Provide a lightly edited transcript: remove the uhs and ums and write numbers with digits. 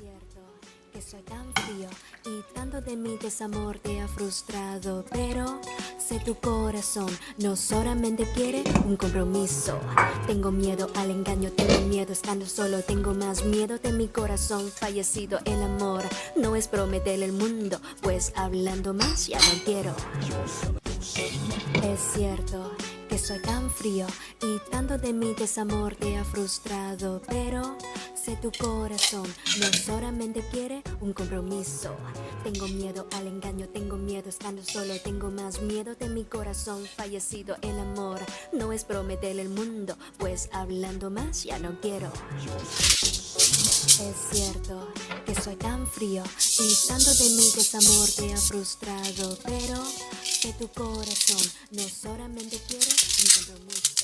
cierto que soy tan frío y tanto de mi desamor te ha frustrado, pero sé tu corazón no solamente quiere un compromiso. Tengo miedo al engaño, tengo miedo estando solo, tengo más miedo de mi corazón fallecido. El amor no es prometer el mundo, pues hablando más ya no quiero. Es cierto que soy tan frío y tanto de mi desamor te ha frustrado, pero sé tu corazón no solamente quiere un compromiso. Tengo miedo al engaño, tengo miedo estando solo, tengo más miedo de mi corazón fallecido. El amor no es prometer el mundo, pues hablando más ya no quiero. Es cierto que soy tan frío y tanto de mi desamor te ha frustrado, pero que tu corazón no solamente quiere un compromiso.